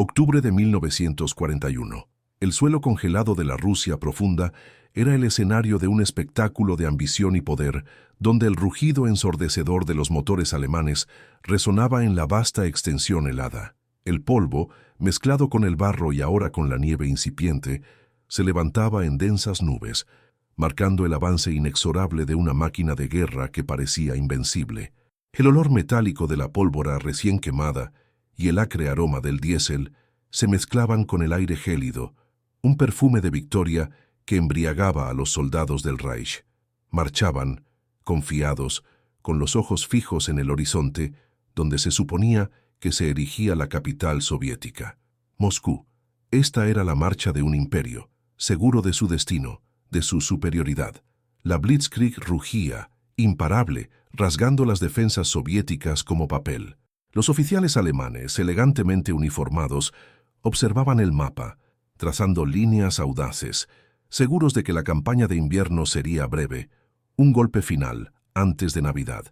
Octubre de 1941. El suelo congelado de la Rusia profunda era el escenario de un espectáculo de ambición y poder, donde el rugido ensordecedor de los motores alemanes resonaba en la vasta extensión helada. El polvo, mezclado con el barro y ahora con la nieve incipiente, se levantaba en densas nubes, marcando el avance inexorable de una máquina de guerra que parecía invencible. El olor metálico de la pólvora recién quemada y el acre aroma del diésel se mezclaban con el aire gélido, un perfume de victoria que embriagaba a los soldados del Reich. Marchaban, confiados, con los ojos fijos en el horizonte, donde se suponía que se erigía la capital soviética. Moscú. Esta era la marcha de un imperio, seguro de su destino, de su superioridad. La Blitzkrieg rugía, imparable, rasgando las defensas soviéticas como papel. Los oficiales alemanes, elegantemente uniformados, observaban el mapa, trazando líneas audaces, seguros de que la campaña de invierno sería breve, un golpe final, antes de Navidad.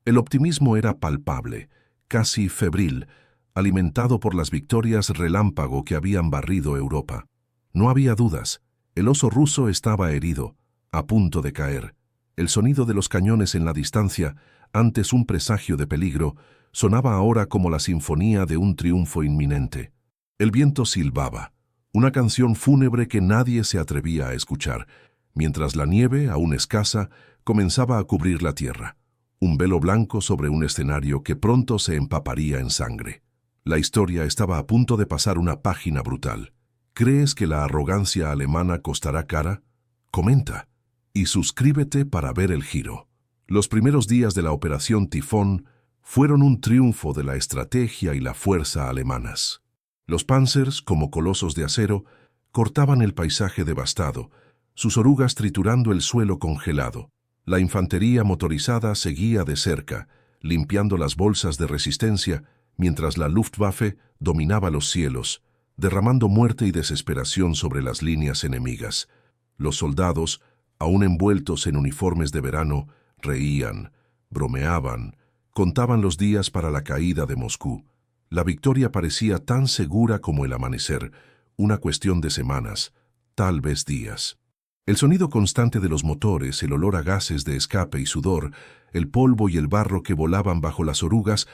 El optimismo era palpable, casi febril, alimentado por las victorias relámpago que habían barrido Europa. No había dudas, el oso ruso estaba herido, a punto de caer. El sonido de los cañones en la distancia, antes un presagio de peligro, sonaba ahora como la sinfonía de un triunfo inminente. El viento silbaba, una canción fúnebre que nadie se atrevía a escuchar, mientras la nieve, aún escasa, comenzaba a cubrir la tierra, un velo blanco sobre un escenario que pronto se empaparía en sangre. La historia estaba a punto de pasar una página brutal. ¿Crees que la arrogancia alemana costará cara? Comenta y suscríbete para ver el giro. Los primeros días de la Operación Tifón fueron un triunfo de la estrategia y la fuerza alemanas. Los Panzers, como colosos de acero, cortaban el paisaje devastado, sus orugas triturando el suelo congelado. La infantería motorizada seguía de cerca, limpiando las bolsas de resistencia, mientras la Luftwaffe dominaba los cielos, derramando muerte y desesperación sobre las líneas enemigas. Los soldados, aún envueltos en uniformes de verano, reían, bromeaban, contaban los días para la caída de Moscú. La victoria parecía tan segura como el amanecer, una cuestión de semanas, tal vez días. El sonido constante de los motores, el olor a gases de escape y sudor, el polvo y el barro que volaban bajo las orugas,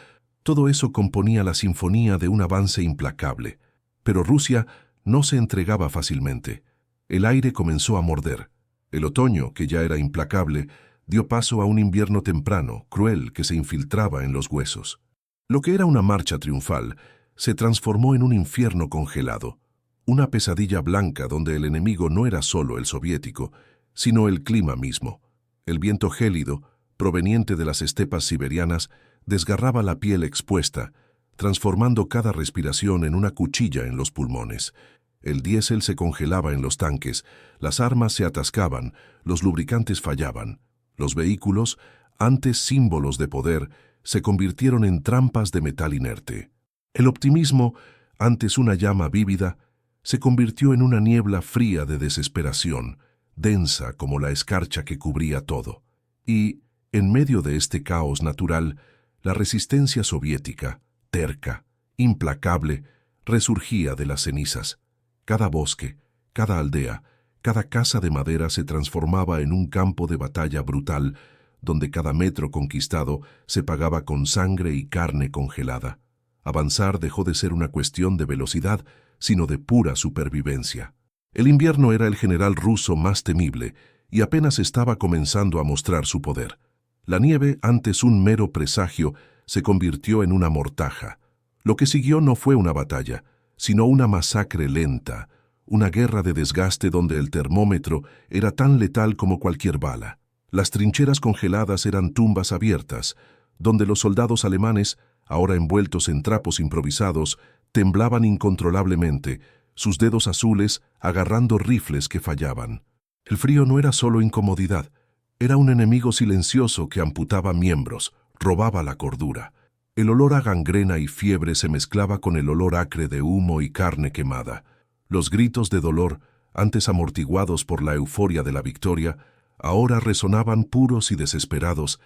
todo eso componía la sinfonía de un avance implacable. Pero Rusia no se entregaba fácilmente. El aire comenzó a morder. El otoño, que ya era implacable, dio paso a un invierno temprano, cruel, que se infiltraba en los huesos. Lo que era una marcha triunfal se transformó en un infierno congelado, una pesadilla blanca donde el enemigo no era solo el soviético, sino el clima mismo. El viento gélido, proveniente de las estepas siberianas, desgarraba la piel expuesta, transformando cada respiración en una cuchilla en los pulmones. El diésel se congelaba en los tanques, las armas se atascaban, los lubricantes fallaban. Los vehículos, antes símbolos de poder, se convirtieron en trampas de metal inerte. El optimismo, antes una llama vívida, se convirtió en una niebla fría de desesperación, densa como la escarcha que cubría todo. Y, en medio de este caos natural, la resistencia soviética, terca, implacable, resurgía de las cenizas. Cada bosque, cada aldea, cada casa de madera se transformaba en un campo de batalla brutal, donde cada metro conquistado se pagaba con sangre y carne congelada. Avanzar dejó de ser una cuestión de velocidad, sino de pura supervivencia. El invierno era el general ruso más temible y apenas estaba comenzando a mostrar su poder. La nieve, antes un mero presagio, se convirtió en una mortaja. Lo que siguió no fue una batalla, sino una masacre lenta, una guerra de desgaste donde el termómetro era tan letal como cualquier bala. Las trincheras congeladas eran tumbas abiertas, donde los soldados alemanes, ahora envueltos en trapos improvisados, temblaban incontrolablemente, sus dedos azules agarrando rifles que fallaban. El frío no era solo incomodidad, era un enemigo silencioso que amputaba miembros, robaba la cordura. El olor a gangrena y fiebre se mezclaba con el olor acre de humo y carne quemada. Los gritos de dolor, antes amortiguados por la euforia de la victoria, ahora resonaban puros y desesperados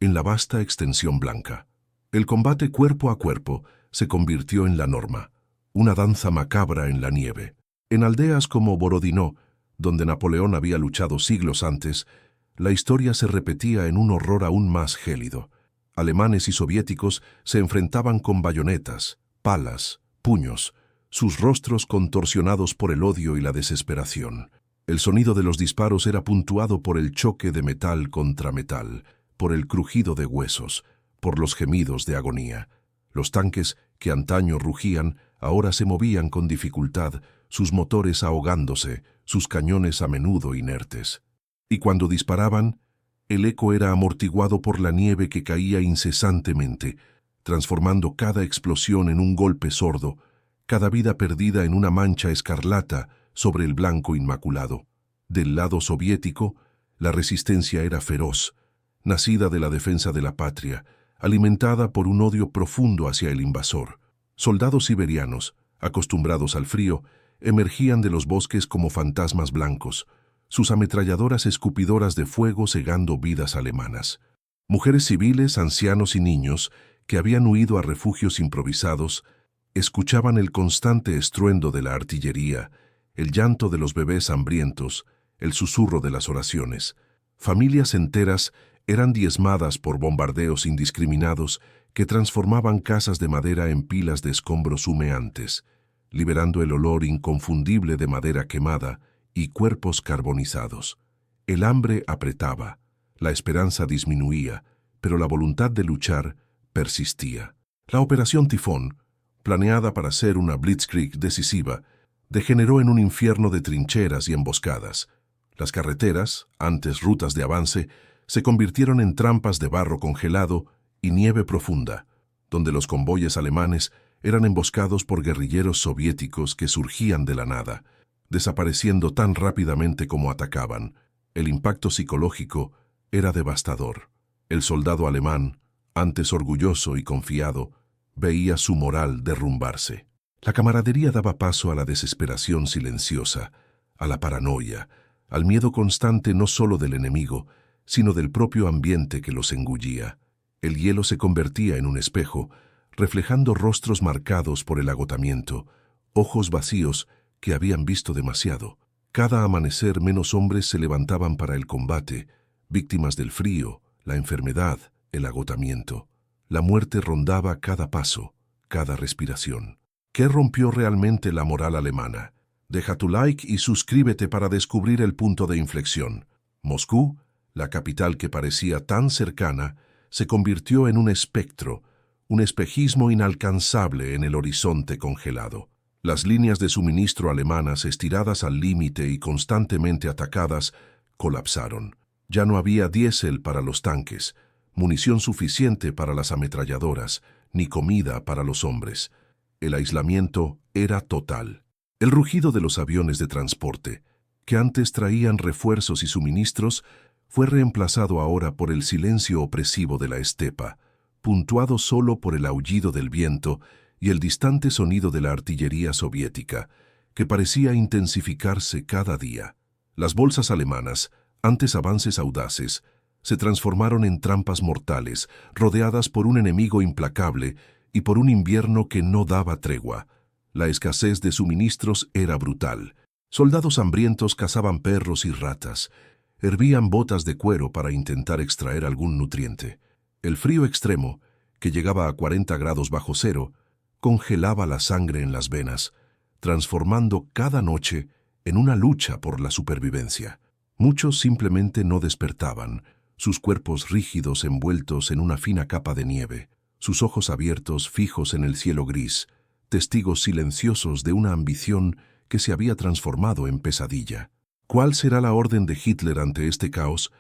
en la vasta extensión blanca. El combate cuerpo a cuerpo se convirtió en la norma, una danza macabra en la nieve. En aldeas como Borodino, donde Napoleón había luchado siglos antes, la historia se repetía en un horror aún más gélido. Alemanes y soviéticos se enfrentaban con bayonetas, palas, puños, sus rostros contorsionados por el odio y la desesperación. El sonido de los disparos era puntuado por el choque de metal contra metal, por el crujido de huesos, por los gemidos de agonía. Los tanques, que antaño rugían, ahora se movían con dificultad, sus motores ahogándose, sus cañones a menudo inertes. Y cuando disparaban, el eco era amortiguado por la nieve que caía incesantemente, transformando cada explosión en un golpe sordo, cada vida perdida en una mancha escarlata sobre el blanco inmaculado. Del lado soviético, la resistencia era feroz, nacida de la defensa de la patria, alimentada por un odio profundo hacia el invasor. Soldados siberianos, acostumbrados al frío, emergían de los bosques como fantasmas blancos, sus ametralladoras escupidoras de fuego cegando vidas alemanas. Mujeres civiles, ancianos y niños, que habían huido a refugios improvisados, escuchaban el constante estruendo de la artillería, el llanto de los bebés hambrientos, el susurro de las oraciones. Familias enteras eran diezmadas por bombardeos indiscriminados que transformaban casas de madera en pilas de escombros humeantes, liberando el olor inconfundible de madera quemada y cuerpos carbonizados. El hambre apretaba, la esperanza disminuía, pero la voluntad de luchar persistía. La Operación Tifón, planeada para ser una blitzkrieg decisiva, degeneró en un infierno de trincheras y emboscadas. Las carreteras, antes rutas de avance, se convirtieron en trampas de barro congelado y nieve profunda, donde los convoyes alemanes eran emboscados por guerrilleros soviéticos que surgían de la nada, desapareciendo tan rápidamente como atacaban. El impacto psicológico era devastador. El soldado alemán, antes orgulloso y confiado, veía su moral derrumbarse. La camaradería daba paso a la desesperación silenciosa, a la paranoia, al miedo constante no solo del enemigo, sino del propio ambiente que los engullía. El hielo se convertía en un espejo, reflejando rostros marcados por el agotamiento, ojos vacíos que habían visto demasiado. Cada amanecer menos hombres se levantaban para el combate, víctimas del frío, la enfermedad, el agotamiento. La muerte rondaba cada paso, cada respiración. ¿Qué rompió realmente la moral alemana? Deja tu like y suscríbete para descubrir el punto de inflexión. Moscú, la capital que parecía tan cercana, se convirtió en un espectro, un espejismo inalcanzable en el horizonte congelado. Las líneas de suministro alemanas, estiradas al límite y constantemente atacadas, colapsaron. Ya no había diésel para los tanques, munición suficiente para las ametralladoras, ni comida para los hombres. El aislamiento era total. El rugido de los aviones de transporte, que antes traían refuerzos y suministros, fue reemplazado ahora por el silencio opresivo de la estepa, puntuado solo por el aullido del viento y el distante sonido de la artillería soviética, que parecía intensificarse cada día. Las bolsas alemanas, antes avances audaces, se transformaron en trampas mortales, rodeadas por un enemigo implacable y por un invierno que no daba tregua. La escasez de suministros era brutal. Soldados hambrientos cazaban perros y ratas, hervían botas de cuero para intentar extraer algún nutriente. El frío extremo, que llegaba a 40 grados bajo cero, congelaba la sangre en las venas, transformando cada noche en una lucha por la supervivencia. Muchos simplemente no despertaban, sus cuerpos rígidos envueltos en una fina capa de nieve, sus ojos abiertos fijos en el cielo gris, testigos silenciosos de una ambición que se había transformado en pesadilla. ¿Cuál será la orden de Hitler ante este caos?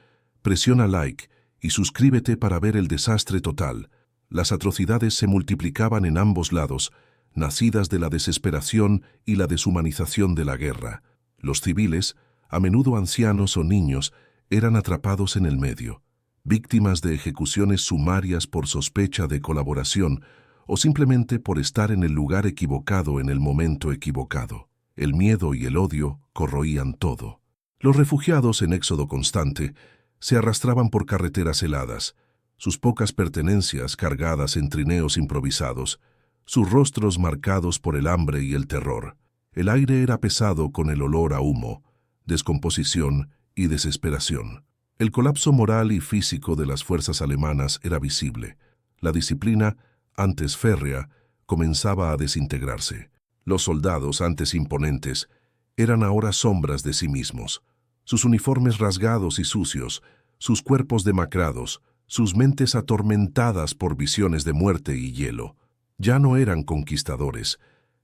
Presiona like y suscríbete para ver el desastre total. Las atrocidades se multiplicaban en ambos lados, nacidas de la desesperación y la deshumanización de la guerra. Los civiles, a menudo ancianos o niños, eran atrapados en el medio, víctimas de ejecuciones sumarias por sospecha de colaboración o simplemente por estar en el lugar equivocado en el momento equivocado. El miedo y el odio corroían todo. Los refugiados en éxodo constante se arrastraban por carreteras heladas, sus pocas pertenencias cargadas en trineos improvisados, sus rostros marcados por el hambre y el terror. El aire era pesado con el olor a humo, descomposición y desesperación. El colapso moral y físico de las fuerzas alemanas era visible. La disciplina, antes férrea, comenzaba a desintegrarse. Los soldados, antes imponentes, eran ahora sombras de sí mismos. Sus uniformes rasgados y sucios, sus cuerpos demacrados, sus mentes atormentadas por visiones de muerte y hielo. Ya no eran conquistadores,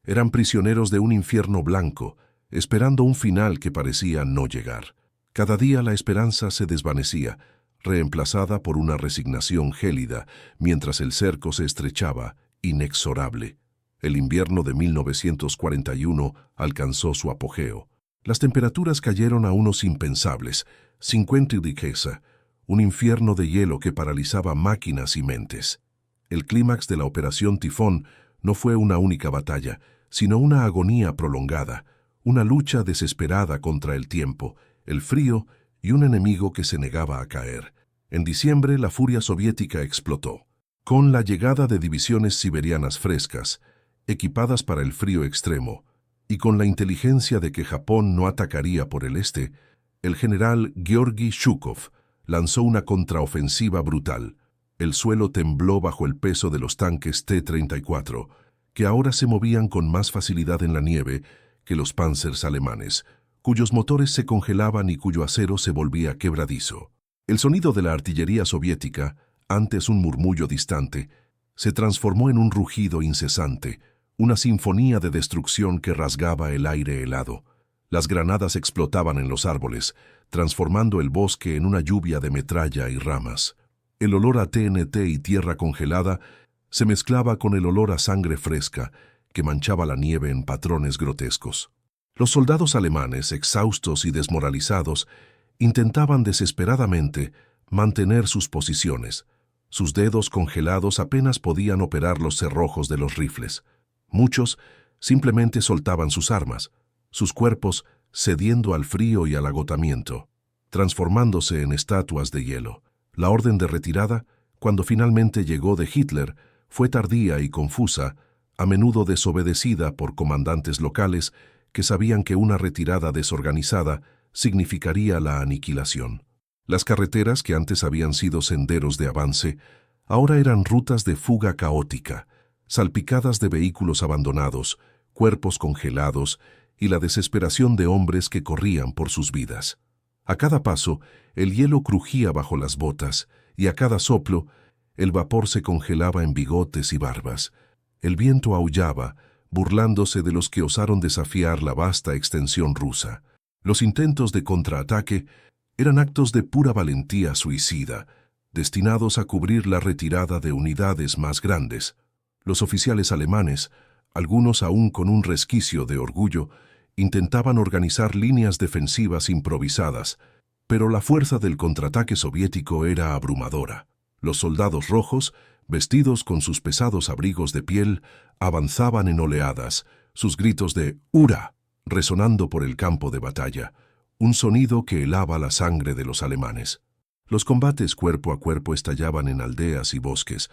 eran prisioneros de un infierno blanco, esperando un final que parecía no llegar. Cada día la esperanza se desvanecía, reemplazada por una resignación gélida, mientras el cerco se estrechaba, inexorable. El invierno de 1941 alcanzó su apogeo. Las temperaturas cayeron a unos impensables, 50 degrees, un infierno de hielo que paralizaba máquinas y mentes. El clímax de la Operación Tifón no fue una única batalla, sino una agonía prolongada, una lucha desesperada contra el tiempo, el frío y un enemigo que se negaba a caer. En diciembre, la furia soviética explotó. Con la llegada de divisiones siberianas frescas, equipadas para el frío extremo, y con la inteligencia de que Japón no atacaría por el este, el general Georgi Zhukov lanzó una contraofensiva brutal. El suelo tembló bajo el peso de los tanques T-34, que ahora se movían con más facilidad en la nieve que los Panzers alemanes, cuyos motores se congelaban y cuyo acero se volvía quebradizo. El sonido de la artillería soviética, antes un murmullo distante, se transformó en un rugido incesante, una sinfonía de destrucción que rasgaba el aire helado. Las granadas explotaban en los árboles, transformando el bosque en una lluvia de metralla y ramas. El olor a TNT y tierra congelada se mezclaba con el olor a sangre fresca que manchaba la nieve en patrones grotescos. Los soldados alemanes, exhaustos y desmoralizados, intentaban desesperadamente mantener sus posiciones. Sus dedos congelados apenas podían operar los cerrojos de los rifles. Muchos simplemente soltaban sus armas, sus cuerpos cediendo al frío y al agotamiento, transformándose en estatuas de hielo. La orden de retirada, cuando finalmente llegó de Hitler, fue tardía y confusa, a menudo desobedecida por comandantes locales que sabían que una retirada desorganizada significaría la aniquilación. Las carreteras que antes habían sido senderos de avance, ahora eran rutas de fuga caótica, salpicadas de vehículos abandonados, cuerpos congelados y la desesperación de hombres que corrían por sus vidas. A cada paso, el hielo crujía bajo las botas y a cada soplo, el vapor se congelaba en bigotes y barbas. El viento aullaba, burlándose de los que osaron desafiar la vasta extensión rusa. Los intentos de contraataque eran actos de pura valentía suicida, destinados a cubrir la retirada de unidades más grandes. Los oficiales alemanes, algunos aún con un resquicio de orgullo, intentaban organizar líneas defensivas improvisadas, pero la fuerza del contraataque soviético era abrumadora. Los soldados rojos, vestidos con sus pesados abrigos de piel, avanzaban en oleadas, sus gritos de ¡Hurra! Resonando por el campo de batalla, un sonido que helaba la sangre de los alemanes. Los combates cuerpo a cuerpo estallaban en aldeas y bosques,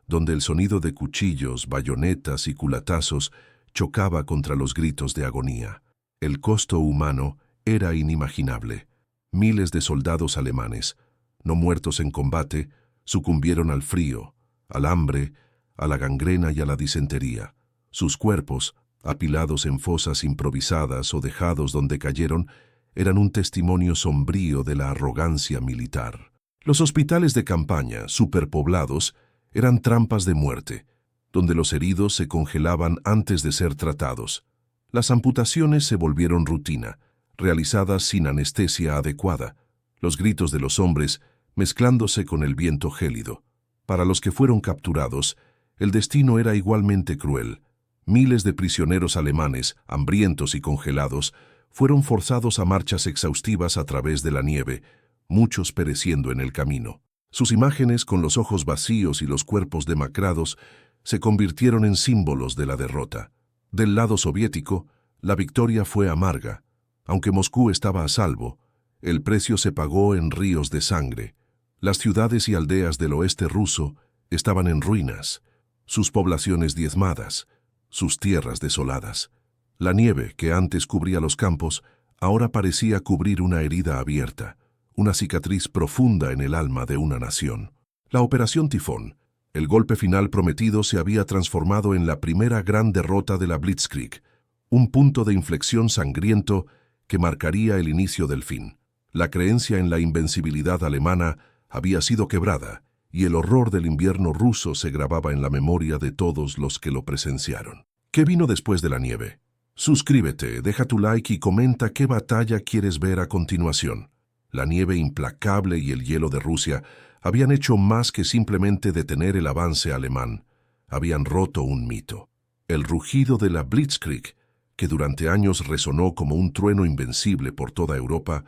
donde el sonido de cuchillos, bayonetas y culatazos chocaba contra los gritos de agonía. El costo humano era inimaginable. Miles de soldados alemanes, no muertos en combate, sucumbieron al frío, al hambre, a la gangrena y a la disentería. Sus cuerpos, apilados en fosas improvisadas o dejados donde cayeron, eran un testimonio sombrío de la arrogancia militar. Los hospitales de campaña, superpoblados, eran trampas de muerte, donde los heridos se congelaban antes de ser tratados. Las amputaciones se volvieron rutina, realizadas sin anestesia adecuada, los gritos de los hombres mezclándose con el viento gélido. Para los que fueron capturados, el destino era igualmente cruel. Miles de prisioneros alemanes, hambrientos y congelados, fueron forzados a marchas exhaustivas a través de la nieve, muchos pereciendo en el camino. Sus imágenes, con los ojos vacíos y los cuerpos demacrados, se convirtieron en símbolos de la derrota. Del lado soviético, la victoria fue amarga. Aunque Moscú estaba a salvo, el precio se pagó en ríos de sangre. Las ciudades y aldeas del oeste ruso estaban en ruinas. sus poblaciones diezmadas, sus tierras desoladas. La nieve que antes cubría los campos, ahora parecía cubrir una herida abierta, una cicatriz profunda en el alma de una nación. La Operación Tifón, el golpe final prometido, se había transformado en la primera gran derrota de la Blitzkrieg, un punto de inflexión sangriento que marcaría el inicio del fin. La creencia en la invencibilidad alemana había sido quebrada, y el horror del invierno ruso se grababa en la memoria de todos los que lo presenciaron. ¿Qué vino después de la nieve? Suscríbete, deja tu like y comenta qué batalla quieres ver a continuación. La nieve implacable y el hielo de Rusia habían hecho más que simplemente detener el avance alemán. Habían roto un mito. El rugido de la Blitzkrieg, que durante años resonó como un trueno invencible por toda Europa,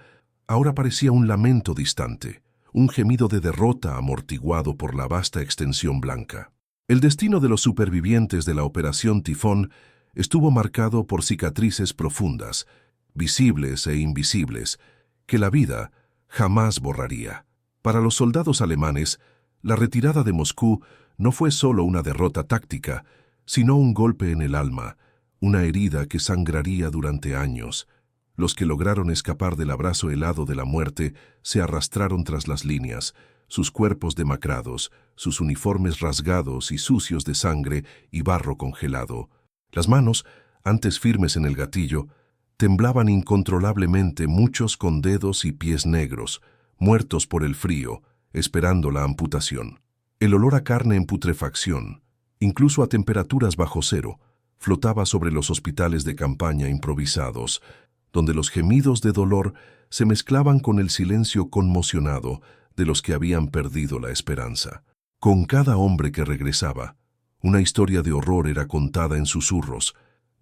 ahora parecía un lamento distante, un gemido de derrota amortiguado por la vasta extensión blanca. El destino de los supervivientes de la Operación Tifón estuvo marcado por cicatrices profundas, visibles e invisibles, que la vida jamás borraría. Para los soldados alemanes, la retirada de Moscú no fue solo una derrota táctica, sino un golpe en el alma, una herida que sangraría durante años. Los que lograron escapar del abrazo helado de la muerte se arrastraron tras las líneas, sus cuerpos demacrados, sus uniformes rasgados y sucios de sangre y barro congelado. Las manos, antes firmes en el gatillo, temblaban incontrolablemente, muchos con dedos y pies negros, muertos por el frío, esperando la amputación. El olor a carne en putrefacción, incluso a temperaturas bajo cero, flotaba sobre los hospitales de campaña improvisados, donde los gemidos de dolor se mezclaban con el silencio conmocionado de los que habían perdido la esperanza. Con cada hombre que regresaba, una historia de horror era contada en susurros,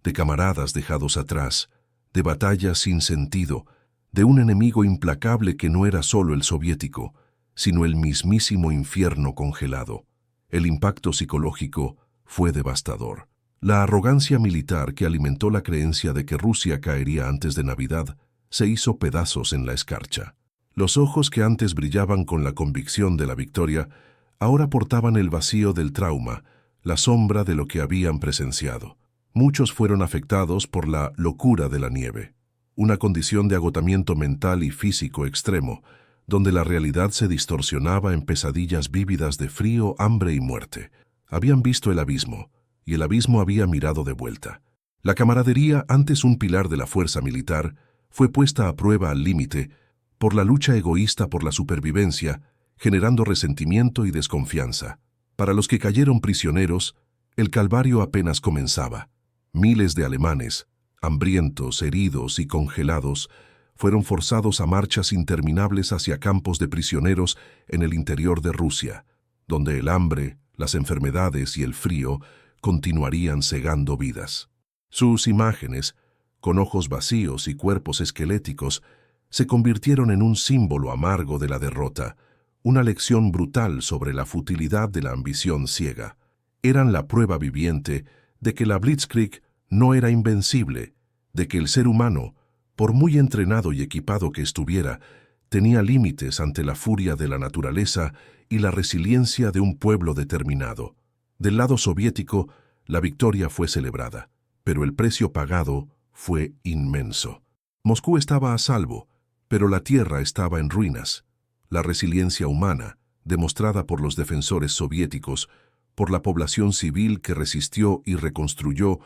de camaradas dejados atrás, de batallas sin sentido, de un enemigo implacable que no era solo el soviético, sino el mismísimo infierno congelado. El impacto psicológico fue devastador. La arrogancia militar que alimentó la creencia de que Rusia caería antes de Navidad se hizo pedazos en la escarcha. Los ojos que antes brillaban con la convicción de la victoria, ahora portaban el vacío del trauma, la sombra de lo que habían presenciado. Muchos fueron afectados por la locura de la nieve, una condición de agotamiento mental y físico extremo, donde la realidad se distorsionaba en pesadillas vívidas de frío, hambre y muerte. Habían visto el abismo, y el abismo había mirado de vuelta. La camaradería, antes un pilar de la fuerza militar, fue puesta a prueba al límite por la lucha egoísta por la supervivencia, generando resentimiento y desconfianza. Para los que cayeron prisioneros, el calvario apenas comenzaba. Miles de alemanes, hambrientos, heridos y congelados, fueron forzados a marchas interminables hacia campos de prisioneros en el interior de Rusia, donde el hambre, las enfermedades y el frío continuarían cegando vidas. Sus imágenes, con ojos vacíos y cuerpos esqueléticos, se convirtieron en un símbolo amargo de la derrota, una lección brutal sobre la futilidad de la ambición ciega. Eran la prueba viviente de que la Blitzkrieg no era invencible, de que el ser humano, por muy entrenado y equipado que estuviera, tenía límites ante la furia de la naturaleza y la resiliencia de un pueblo determinado. Del lado soviético, la victoria fue celebrada, pero el precio pagado fue inmenso. Moscú estaba a salvo, pero la tierra estaba en ruinas. La resiliencia humana, demostrada por los defensores soviéticos, por la población civil que resistió y reconstruyó,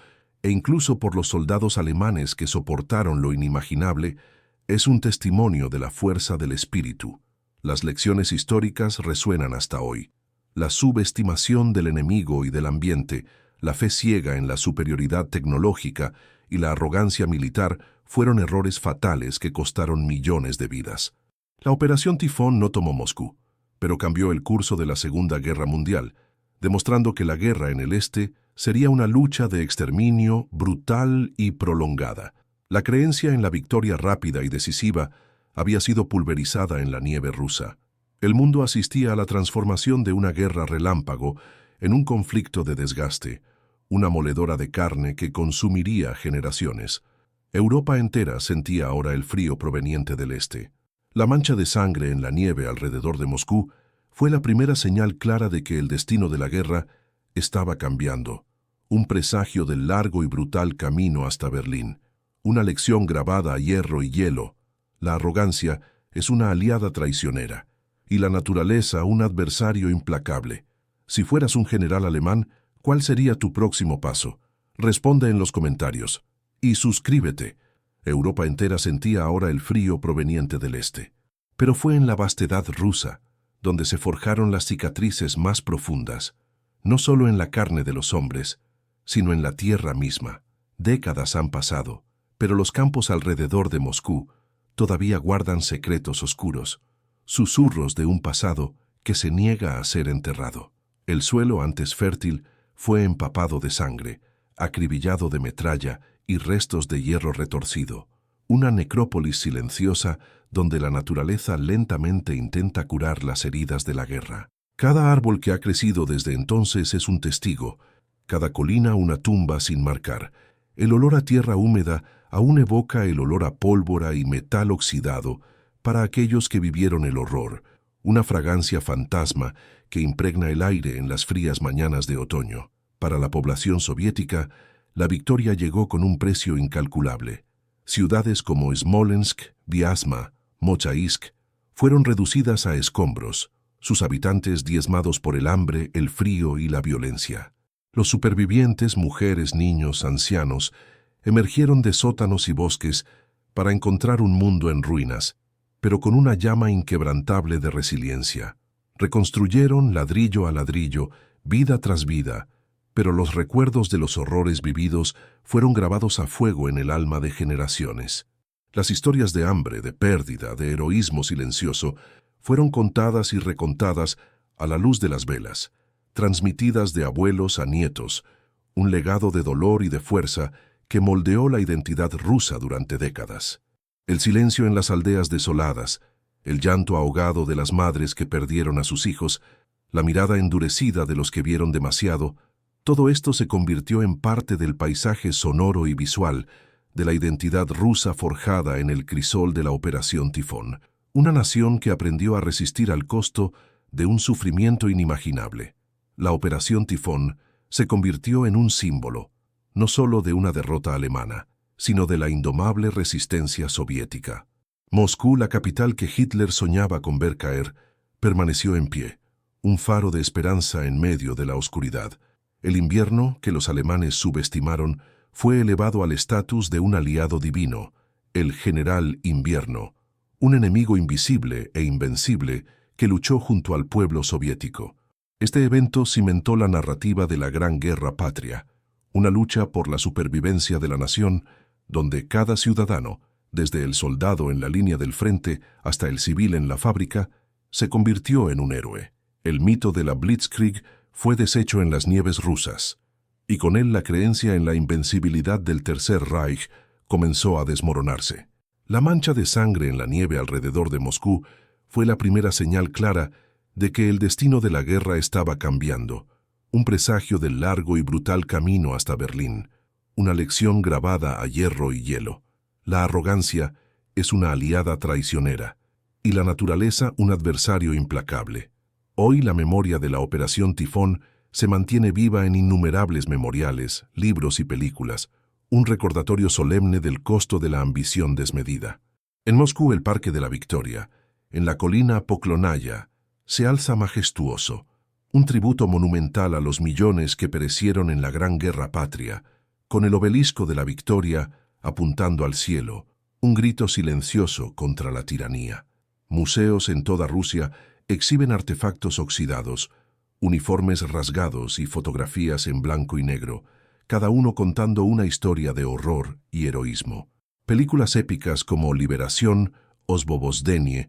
e incluso por los soldados alemanes que soportaron lo inimaginable, es un testimonio de la fuerza del espíritu. Las lecciones históricas resuenan hasta hoy. La subestimación del enemigo y del ambiente, la fe ciega en la superioridad tecnológica y la arrogancia militar fueron errores fatales que costaron millones de vidas. La Operación Tifón no tomó Moscú, pero cambió el curso de la Segunda Guerra Mundial, demostrando que la guerra en el este sería una lucha de exterminio brutal y prolongada. La creencia en la victoria rápida y decisiva había sido pulverizada en la nieve rusa. El mundo asistía a la transformación de una guerra relámpago en un conflicto de desgaste, una moledora de carne que consumiría generaciones. Europa entera sentía ahora el frío proveniente del este. La mancha de sangre en la nieve alrededor de Moscú fue la primera señal clara de que el destino de la guerra estaba cambiando. Un presagio del largo y brutal camino hasta Berlín. Una lección grabada a hierro y hielo. La arrogancia es una aliada traicionera, y la naturaleza un adversario implacable. Si fueras un general alemán, ¿cuál sería tu próximo paso? Responde en los comentarios. Y suscríbete. Europa entera sentía ahora el frío proveniente del este. Pero fue en la vastedad rusa, donde se forjaron las cicatrices más profundas, no solo en la carne de los hombres, sino en la tierra misma. Décadas han pasado, pero los campos alrededor de Moscú todavía guardan secretos oscuros, susurros de un pasado que se niega a ser enterrado. El suelo antes fértil fue empapado de sangre, acribillado de metralla y restos de hierro retorcido, una necrópolis silenciosa donde la naturaleza lentamente intenta curar las heridas de la guerra. Cada árbol que ha crecido desde entonces es un testigo, cada colina una tumba sin marcar. El olor a tierra húmeda aún evoca el olor a pólvora y metal oxidado para aquellos que vivieron el horror, una fragancia fantasma que impregna el aire en las frías mañanas de otoño. Para la población soviética, la victoria llegó con un precio incalculable. Ciudades como Smolensk, Vyazma, Mochaisk fueron reducidas a escombros, sus habitantes diezmados por el hambre, el frío y la violencia. Los supervivientes, mujeres, niños, ancianos, emergieron de sótanos y bosques para encontrar un mundo en ruinas, pero con una llama inquebrantable de resiliencia. Reconstruyeron ladrillo a ladrillo, vida tras vida, pero los recuerdos de los horrores vividos fueron grabados a fuego en el alma de generaciones. Las historias de hambre, de pérdida, de heroísmo silencioso fueron contadas y recontadas a la luz de las velas, transmitidas de abuelos a nietos, un legado de dolor y de fuerza que moldeó la identidad rusa durante décadas. El silencio en las aldeas desoladas, el llanto ahogado de las madres que perdieron a sus hijos, la mirada endurecida de los que vieron demasiado, todo esto se convirtió en parte del paisaje sonoro y visual de la identidad rusa forjada en el crisol de la Operación Tifón, una nación que aprendió a resistir al costo de un sufrimiento inimaginable. La Operación Tifón se convirtió en un símbolo, no solo de una derrota alemana, sino de la indomable resistencia soviética. Moscú, la capital que Hitler soñaba con ver caer, permaneció en pie, un faro de esperanza en medio de la oscuridad. El invierno, que los alemanes subestimaron, fue elevado al estatus de un aliado divino, el General Invierno, un enemigo invisible e invencible que luchó junto al pueblo soviético. Este evento cimentó la narrativa de la Gran Guerra Patria, una lucha por la supervivencia de la nación, donde cada ciudadano, desde el soldado en la línea del frente hasta el civil en la fábrica, se convirtió en un héroe. El mito de la Blitzkrieg fue deshecho en las nieves rusas, y con él la creencia en la invencibilidad del Tercer Reich comenzó a desmoronarse. La mancha de sangre en la nieve alrededor de Moscú fue la primera señal clara de que el destino de la guerra estaba cambiando, un presagio del largo y brutal camino hasta Berlín, una lección grabada a hierro y hielo. La arrogancia es una aliada traicionera, y la naturaleza un adversario implacable. Hoy la memoria de la Operación Tifón se mantiene viva en innumerables memoriales, libros y películas, un recordatorio solemne del costo de la ambición desmedida. En Moscú, el Parque de la Victoria, en la colina Poklonaya, se alza majestuoso, un tributo monumental a los millones que perecieron en la Gran Guerra Patria, con el obelisco de la Victoria apuntando al cielo, un grito silencioso contra la tiranía. Museos en toda Rusia exhiben artefactos oxidados, uniformes rasgados y fotografías en blanco y negro, cada uno contando una historia de horror y heroísmo. Películas épicas como Liberación, Osvobozdenie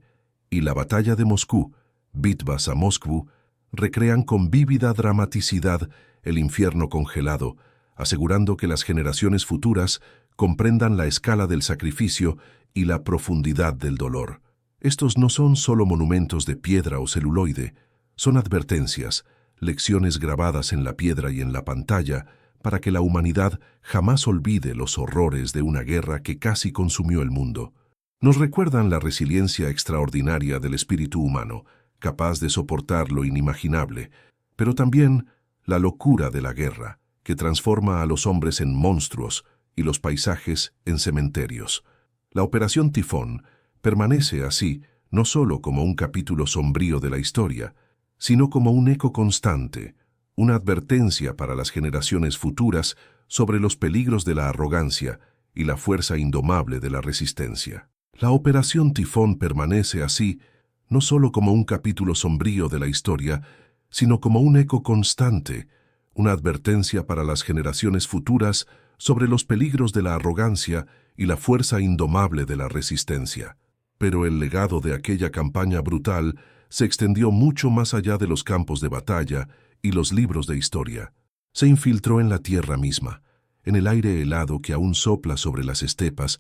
y La Batalla de Moscú, Bitva za Moskvu, recrean con vívida dramaticidad el infierno congelado, asegurando que las generaciones futuras comprendan la escala del sacrificio y la profundidad del dolor. Estos no son solo monumentos de piedra o celuloide, son advertencias, lecciones grabadas en la piedra y en la pantalla para que la humanidad jamás olvide los horrores de una guerra que casi consumió el mundo. Nos recuerdan la resiliencia extraordinaria del espíritu humano, capaz de soportar lo inimaginable, pero también la locura de la guerra, que transforma a los hombres en monstruos y los paisajes en cementerios. La Operación Tifón permanece así no solo como un capítulo sombrío de la historia, sino como un eco constante, una advertencia para las generaciones futuras sobre los peligros de la arrogancia y la fuerza indomable de la resistencia. La Operación Tifón permanece así no solo como un capítulo sombrío de la historia, sino como un eco constante, una advertencia para las generaciones futuras sobre los peligros de la arrogancia y la fuerza indomable de la resistencia. Pero el legado de aquella campaña brutal se extendió mucho más allá de los campos de batalla y los libros de historia. Se infiltró en la tierra misma, en el aire helado que aún sopla sobre las estepas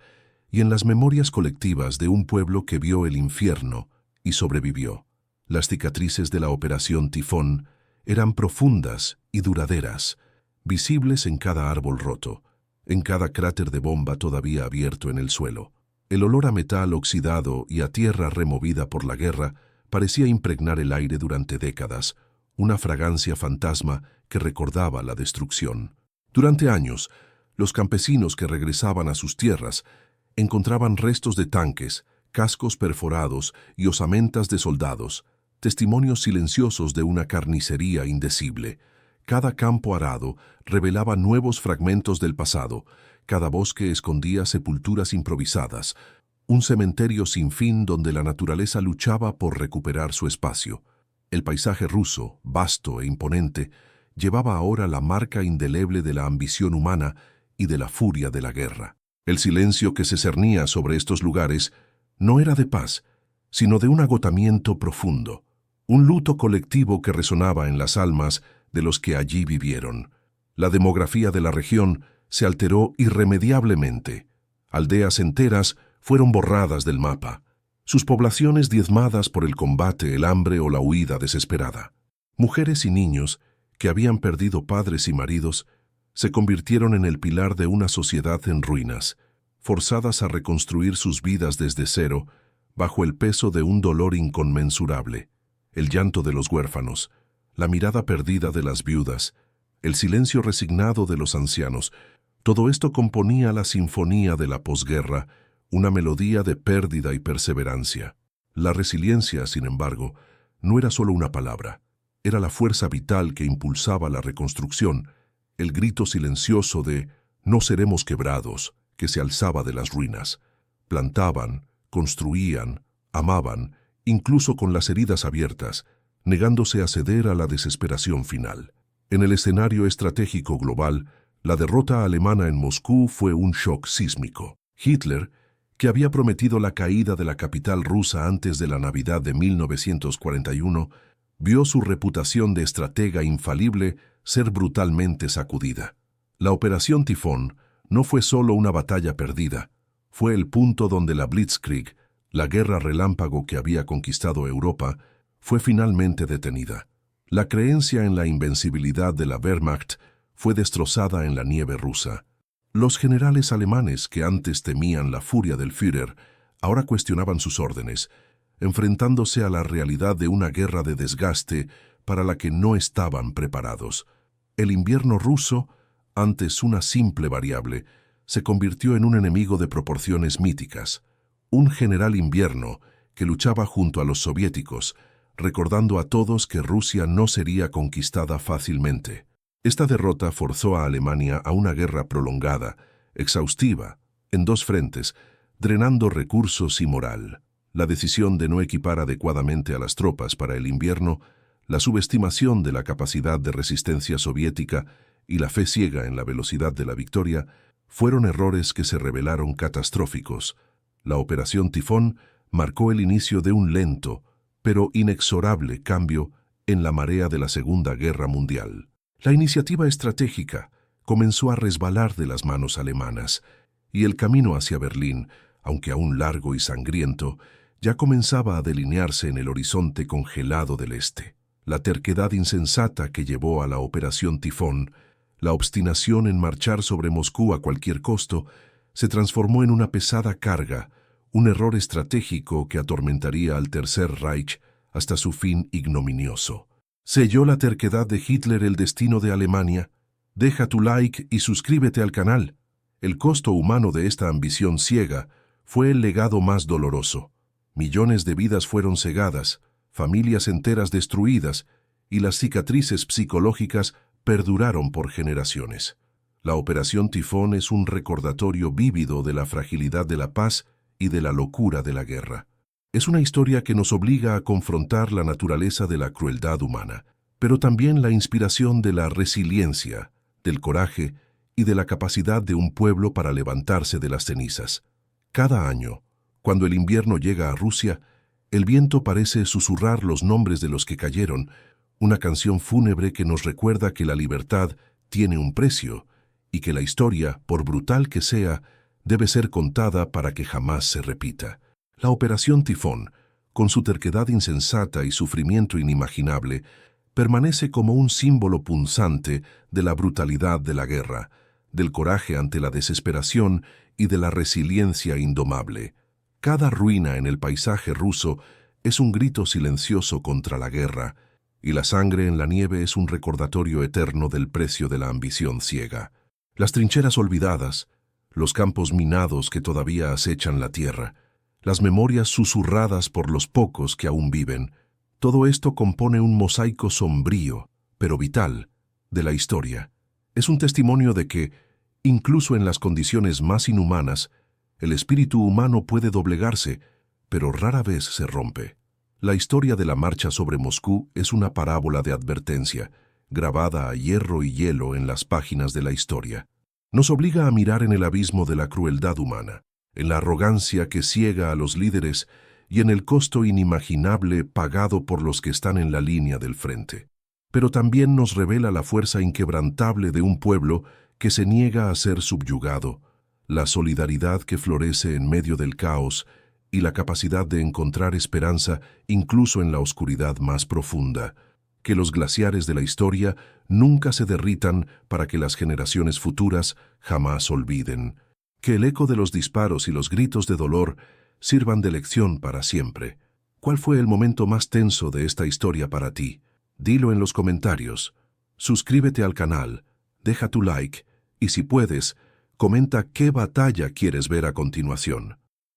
y en las memorias colectivas de un pueblo que vio el infierno y sobrevivió. Las cicatrices de la Operación Tifón eran profundas y duraderas, visibles en cada árbol roto, en cada cráter de bomba todavía abierto en el suelo. El olor a metal oxidado y a tierra removida por la guerra parecía impregnar el aire durante décadas, una fragancia fantasma que recordaba la destrucción. Durante años, los campesinos que regresaban a sus tierras encontraban restos de tanques, cascos perforados y osamentas de soldados, testimonios silenciosos de una carnicería indecible. Cada campo arado revelaba nuevos fragmentos del pasado, cada bosque escondía sepulturas improvisadas, un cementerio sin fin donde la naturaleza luchaba por recuperar su espacio. El paisaje ruso, vasto e imponente, llevaba ahora la marca indeleble de la ambición humana y de la furia de la guerra. El silencio que se cernía sobre estos lugares no era de paz, sino de un agotamiento profundo, un luto colectivo que resonaba en las almas de los que allí vivieron. La demografía de la región se alteró irremediablemente. Aldeas enteras fueron borradas del mapa, sus poblaciones diezmadas por el combate, el hambre o la huida desesperada. Mujeres y niños, que habían perdido padres y maridos, se convirtieron en el pilar de una sociedad en ruinas, forzadas a reconstruir sus vidas desde cero, bajo el peso de un dolor inconmensurable. El llanto de los huérfanos, la mirada perdida de las viudas, el silencio resignado de los ancianos, todo esto componía la sinfonía de la posguerra, una melodía de pérdida y perseverancia. La resiliencia, sin embargo, no era solo una palabra, era la fuerza vital que impulsaba la reconstrucción, el grito silencioso de «no seremos quebrados», que se alzaba de las ruinas. Plantaban, construían, amaban, incluso con las heridas abiertas, negándose a ceder a la desesperación final. En el escenario estratégico global, la derrota alemana en Moscú fue un shock sísmico. Hitler, que había prometido la caída de la capital rusa antes de la Navidad de 1941, vio su reputación de estratega infalible ser brutalmente sacudida. La Operación Tifón no fue solo una batalla perdida, fue el punto donde la Blitzkrieg, la guerra relámpago que había conquistado Europa, fue finalmente detenida. La creencia en la invencibilidad de la Wehrmacht fue destrozada en la nieve rusa. Los generales alemanes que antes temían la furia del Führer, ahora cuestionaban sus órdenes, enfrentándose a la realidad de una guerra de desgaste para la que no estaban preparados. El invierno ruso, antes una simple variable, se convirtió en un enemigo de proporciones míticas. Un general invierno que luchaba junto a los soviéticos, recordando a todos que Rusia no sería conquistada fácilmente. Esta derrota forzó a Alemania a una guerra prolongada, exhaustiva, en dos frentes, drenando recursos y moral. La decisión de no equipar adecuadamente a las tropas para el invierno, la subestimación de la capacidad de resistencia soviética y la fe ciega en la velocidad de la victoria fueron errores que se revelaron catastróficos. La Operación Tifón marcó el inicio de un lento, pero inexorable cambio en la marea de la Segunda Guerra Mundial. La iniciativa estratégica comenzó a resbalar de las manos alemanas, y el camino hacia Berlín, aunque aún largo y sangriento, ya comenzaba a delinearse en el horizonte congelado del este. La terquedad insensata que llevó a la Operación Tifón, la obstinación en marchar sobre Moscú a cualquier costo, se transformó en una pesada carga, un error estratégico que atormentaría al Tercer Reich hasta su fin ignominioso. ¿Selló la terquedad de Hitler el destino de Alemania? Deja tu like y suscríbete al canal. El costo humano de esta ambición ciega fue el legado más doloroso. Millones de vidas fueron cegadas, familias enteras destruidas, y las cicatrices psicológicas perduraron por generaciones. La Operación Tifón es un recordatorio vívido de la fragilidad de la paz y de la locura de la guerra. Es una historia que nos obliga a confrontar la naturaleza de la crueldad humana, pero también la inspiración de la resiliencia, del coraje y de la capacidad de un pueblo para levantarse de las cenizas. Cada año, cuando el invierno llega a Rusia, el viento parece susurrar los nombres de los que cayeron, una canción fúnebre que nos recuerda que la libertad tiene un precio y que la historia, por brutal que sea, debe ser contada para que jamás se repita. La Operación Tifón, con su terquedad insensata y sufrimiento inimaginable, permanece como un símbolo punzante de la brutalidad de la guerra, del coraje ante la desesperación y de la resiliencia indomable. Cada ruina en el paisaje ruso es un grito silencioso contra la guerra, y la sangre en la nieve es un recordatorio eterno del precio de la ambición ciega. Las trincheras olvidadas, los campos minados que todavía acechan la tierra, las memorias susurradas por los pocos que aún viven, todo esto compone un mosaico sombrío, pero vital, de la historia. Es un testimonio de que, incluso en las condiciones más inhumanas, el espíritu humano puede doblegarse, pero rara vez se rompe. La historia de la marcha sobre Moscú es una parábola de advertencia, grabada a hierro y hielo en las páginas de la historia. Nos obliga a mirar en el abismo de la crueldad humana, en la arrogancia que ciega a los líderes y en el costo inimaginable pagado por los que están en la línea del frente. Pero también nos revela la fuerza inquebrantable de un pueblo que se niega a ser subyugado, la solidaridad que florece en medio del caos y la capacidad de encontrar esperanza incluso en la oscuridad más profunda. Que los glaciares de la historia nunca se derritan para que las generaciones futuras jamás olviden. Que el eco de los disparos y los gritos de dolor sirvan de lección para siempre. ¿Cuál fue el momento más tenso de esta historia para ti? Dilo en los comentarios. Suscríbete al canal, deja tu like y si puedes, comenta qué batalla quieres ver a continuación.